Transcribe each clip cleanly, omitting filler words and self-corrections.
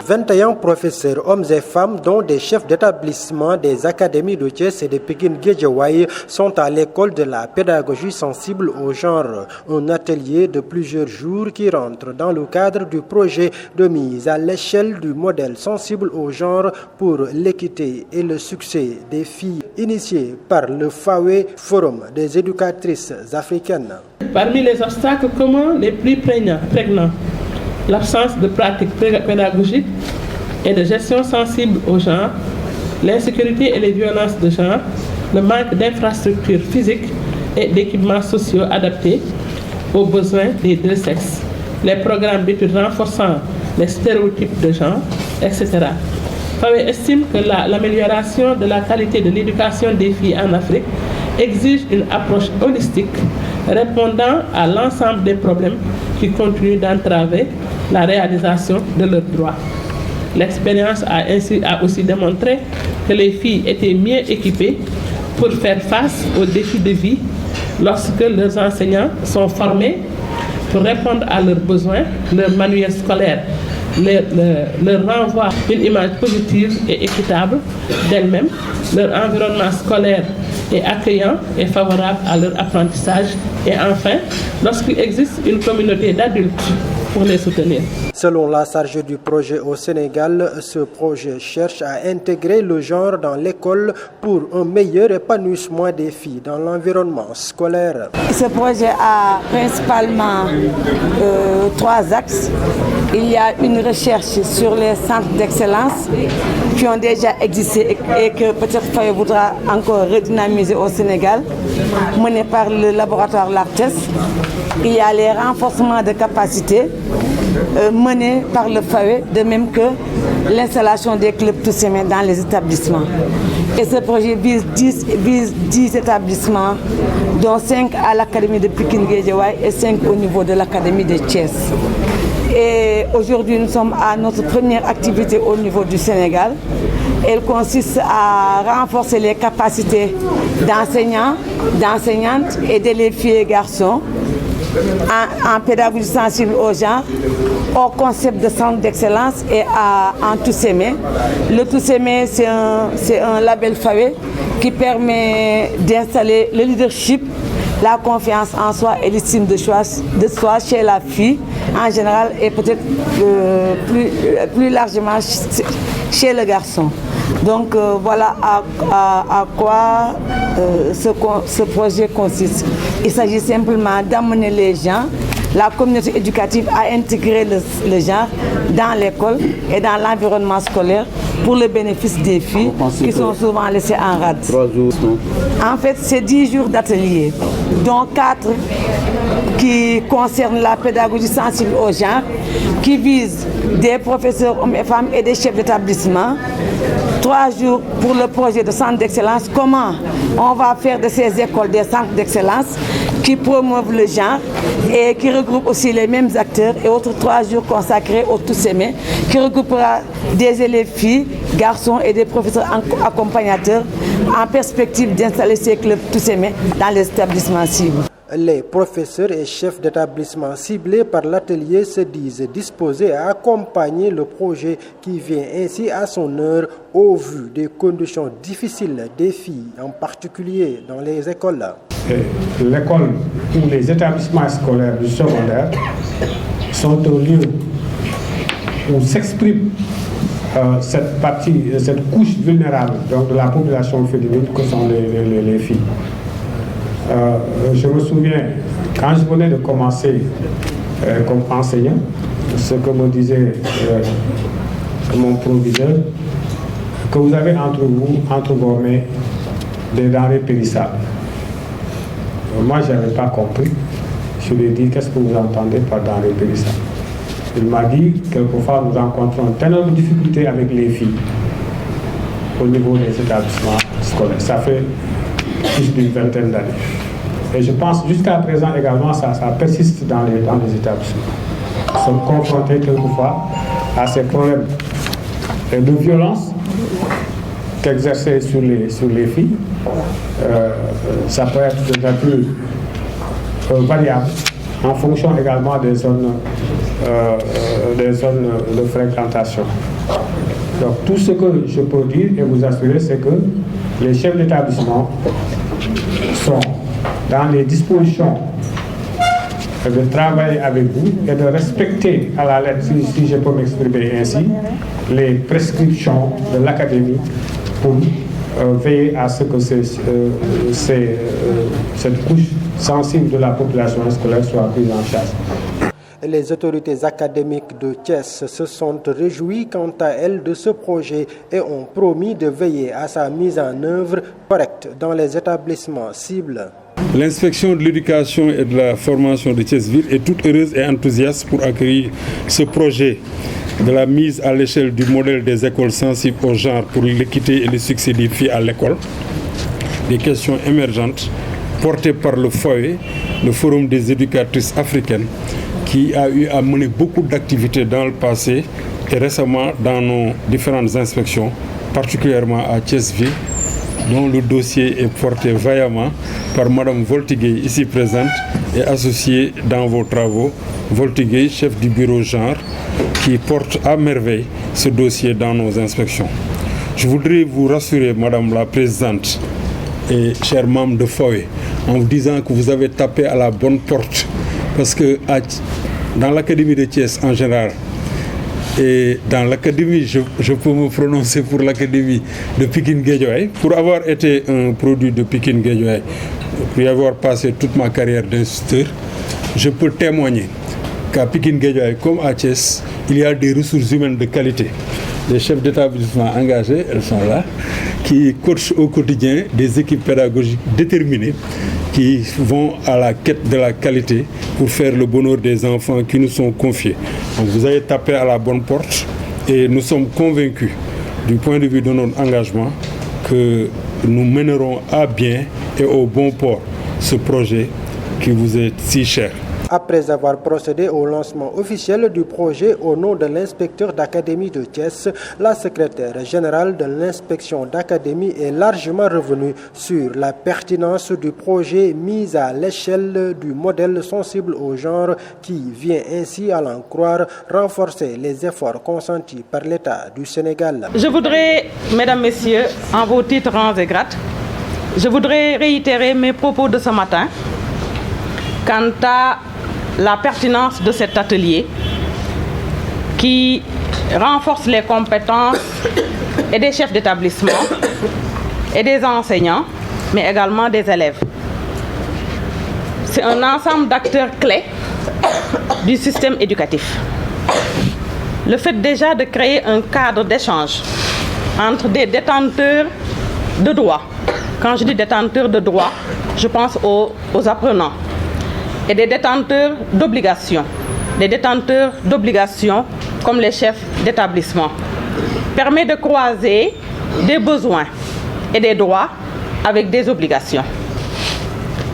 21 professeurs, hommes et femmes, dont des chefs d'établissement des académies de Thiès et de Pikine-Guédiawaye, sont à l'école de la pédagogie sensible au genre. Un atelier de plusieurs jours qui rentre dans le cadre du projet de mise à l'échelle du modèle sensible au genre pour l'équité et le succès des filles, initié par le FAWE, Forum des éducatrices africaines. Parmi les obstacles communs les plus prégnants, l'absence de pratiques pédagogiques et de gestion sensible au genre, l'insécurité et les violences de genre, le manque d'infrastructures physiques et d'équipements sociaux adaptés aux besoins des deux sexes, les programmes d'études renforçant les stéréotypes de genre, etc. FAWE estime que l'amélioration de la qualité de l'éducation des filles en Afrique exige une approche holistique répondant à l'ensemble des problèmes qui continuent d'entraver la réalisation de leurs droits. L'expérience a aussi démontré que les filles étaient mieux équipées pour faire face aux défis de vie lorsque leurs enseignants sont formés pour répondre à leurs besoins, leur manuel scolaire leur renvoie une image positive et équitable d'elles-mêmes, leur environnement scolaire est accueillant et favorable à leur apprentissage, et enfin, lorsqu'il existe une communauté d'adultes pour les soutenir. Selon la chargée du projet au Sénégal, ce projet cherche à intégrer le genre dans l'école pour un meilleur épanouissement des filles dans l'environnement scolaire. Ce projet a principalement 3 axes. Il y a une recherche sur les centres d'excellence qui ont déjà existé et que peut-être FAWE voudra encore redynamiser au Sénégal, mené par le laboratoire LARTES. Il y a les renforcements de capacités menés par le FAWE, de même que l'installation des clubs Toussaint dans les établissements. Et ce projet vise 10 établissements, dont 5 à l'Académie de Pikine-Guédiawaye et 5 au niveau de l'Académie de Thiès. Et aujourd'hui, nous sommes à notre première activité au niveau du Sénégal. Elle consiste à renforcer les capacités d'enseignants, d'enseignantes et d'élèves filles et garçons en pédagogie sensible au genre, au concept de centre d'excellence et en Toussaint. Le Toussaint, c'est un label FAWE qui permet d'installer le leadership, la confiance en soi et l'estime de soi chez la fille en général et peut-être plus largement chez le garçon. Donc voilà à quoi ce projet consiste. Il s'agit simplement d'amener les gens, la communauté éducative à intégrer le genre dans l'école et dans l'environnement scolaire pour le bénéfice des filles qui sont souvent laissées en rade. 3 jours. En fait, c'est 10 jours d'atelier, dont 4 qui concernent la pédagogie sensible au genre, qui visent des professeurs hommes et femmes et des chefs d'établissement. 3 jours pour le projet de centre d'excellence, comment on va faire de ces écoles des centres d'excellence qui promeuvent le genre et qui regroupent aussi les mêmes acteurs, et autres 3 jours consacrés au Toussaint qui regroupera des élèves filles, garçons et des professeurs accompagnateurs en perspective d'installer ces clubs Toussaint dans les établissements cibles. Les professeurs et chefs d'établissement ciblés par l'atelier se disent disposés à accompagner le projet qui vient ainsi à son heure au vu des conditions difficiles des filles, en particulier dans les écoles. L'école ou les établissements scolaires du secondaire sont au lieu où s'exprime cette couche vulnérable donc de la population féminine que sont les filles. Je me souviens, quand je venais de commencer comme enseignant, ce que me disait mon proviseur, que vous avez entre vos mains, des denrées périssables. Moi, je n'avais pas compris. Je lui ai dit, qu'est-ce que vous entendez par denrées périssables? Il m'a dit, quelquefois, nous rencontrons tellement de difficultés avec les filles au niveau des établissements scolaires. Ça fait plus d'une vingtaine d'années. Et je pense jusqu'à présent également, ça persiste dans les établissements. Nous sommes confrontés quelquefois à ces problèmes de violence qu'exercer sur les filles. Ça peut être de nature variable en fonction également des zones de fréquentation. Donc tout ce que je peux dire et vous assurer, c'est que les chefs d'établissement sont dans les dispositions de travailler avec vous et de respecter à la lettre, si je peux m'exprimer ainsi, les prescriptions de l'académie pour veiller à ce que cette couche sensible de la population scolaire soit prise en charge. Les autorités académiques de Thiès se sont réjouies quant à elles de ce projet et ont promis de veiller à sa mise en œuvre correcte dans les établissements cibles. L'inspection de l'éducation et de la formation de Thiès-Ville est toute heureuse et enthousiaste pour accueillir ce projet de la mise à l'échelle du modèle des écoles sensibles au genre pour l'équité et le succès des filles à l'école. Des questions émergentes portées par le FOE, le Forum des éducatrices africaines, qui a eu à mener beaucoup d'activités dans le passé et récemment dans nos différentes inspections, particulièrement à Thiès-Ville, dont le dossier est porté vaillamment par Mme Voltigué, ici présente, et associée dans vos travaux, Voltigué, chef du bureau genre, qui porte à merveille ce dossier dans nos inspections. Je voudrais vous rassurer, Madame la Présidente et chers membres de FOE, en vous disant que vous avez tapé à la bonne porte, parce que dans l'Académie de Thiès en général, et dans l'académie, je peux me prononcer pour l'académie de Pikine Guédiawaye, pour avoir été un produit de Pikine Guédiawaye, pour y avoir passé toute ma carrière d'instituteur, je peux témoigner qu'à Pikine Guédiawaye comme à Thiès, il y a des ressources humaines de qualité. Les chefs d'établissement engagés, elles sont là, qui coachent au quotidien des équipes pédagogiques déterminées qui vont à la quête de la qualité pour faire le bonheur des enfants qui nous sont confiés. Donc vous avez tapé à la bonne porte et nous sommes convaincus du point de vue de notre engagement que nous mènerons à bien et au bon port ce projet qui vous est si cher. Après avoir procédé au lancement officiel du projet au nom de l'inspecteur d'académie de Thiès, la secrétaire générale de l'inspection d'académie est largement revenue sur la pertinence du projet mis à l'échelle du modèle sensible au genre qui vient ainsi, à l'en croire, renforcer les efforts consentis par l'État du Sénégal. Je voudrais, mesdames, messieurs, en vos titres, rangs et grades, je voudrais réitérer mes propos de ce matin quant à la pertinence de cet atelier qui renforce les compétences et des chefs d'établissement et des enseignants, mais également des élèves. C'est un ensemble d'acteurs clés du système éducatif. Le fait déjà de créer un cadre d'échange entre des détenteurs de droits, quand je dis détenteurs de droits, je pense aux apprenants, et des détenteurs d'obligations. Les détenteurs d'obligations, comme les chefs d'établissement, permet de croiser des besoins et des droits avec des obligations.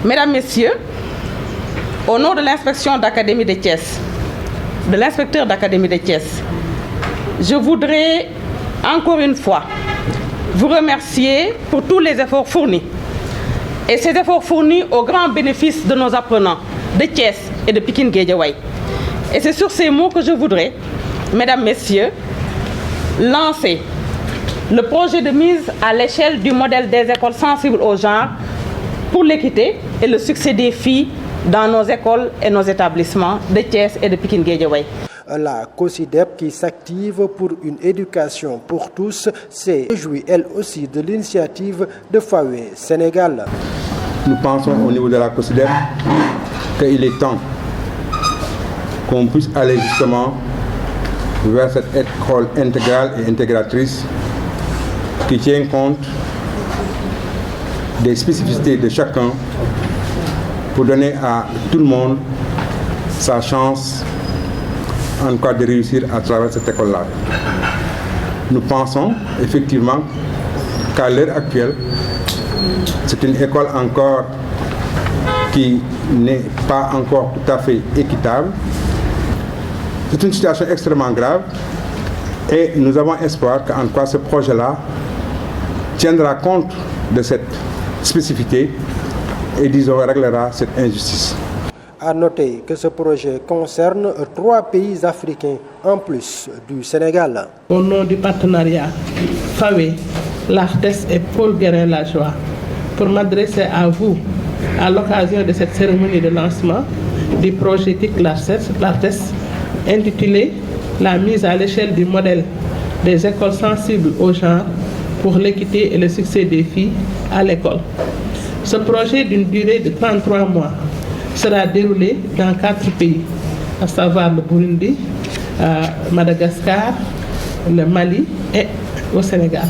Mesdames, Messieurs, au nom de l'inspection d'académie de Thiès, de l'inspecteur d'académie de Thiès, je voudrais encore une fois vous remercier pour tous les efforts fournis. Et ces efforts fournis au grand bénéfice de nos apprenants de Thiès et de Pikine Guédiawaye. Et c'est sur ces mots que je voudrais, mesdames, messieurs, lancer le projet de mise à l'échelle du modèle des écoles sensibles au genre pour l'équité et le succès des filles dans nos écoles et nos établissements de Thiès et de Pikine Guédiawaye. La COSYDEP, qui s'active pour une éducation pour tous, s'est réjouie elle aussi de l'initiative de FOE Sénégal. Nous pensons au niveau de la COSYDEP qu'il est temps qu'on puisse aller justement vers cette école intégrale et intégratrice qui tient compte des spécificités de chacun pour donner à tout le monde sa chance en cas de réussir à travers cette école-là. Nous pensons effectivement qu'à l'heure actuelle, c'est une école encore qui n'est pas encore tout à fait équitable. C'est une situation extrêmement grave et nous avons espoir qu'en tout cas ce projet-là tiendra compte de cette spécificité et disons réglera cette injustice. À noter que ce projet concerne 3 pays africains en plus du Sénégal. Au nom du partenariat FAWE, l'ARTES et Paul Guérin-Lajoie, pour m'adresser à vous à l'occasion de cette cérémonie de lancement du projet TIC l'ARTES intitulé La mise à l'échelle du modèle des écoles sensibles au genre pour l'équité et le succès des filles à l'école. Ce projet d'une durée de 33 mois sera déroulé dans 4 pays, à savoir le Burundi, Madagascar, le Mali et au Sénégal.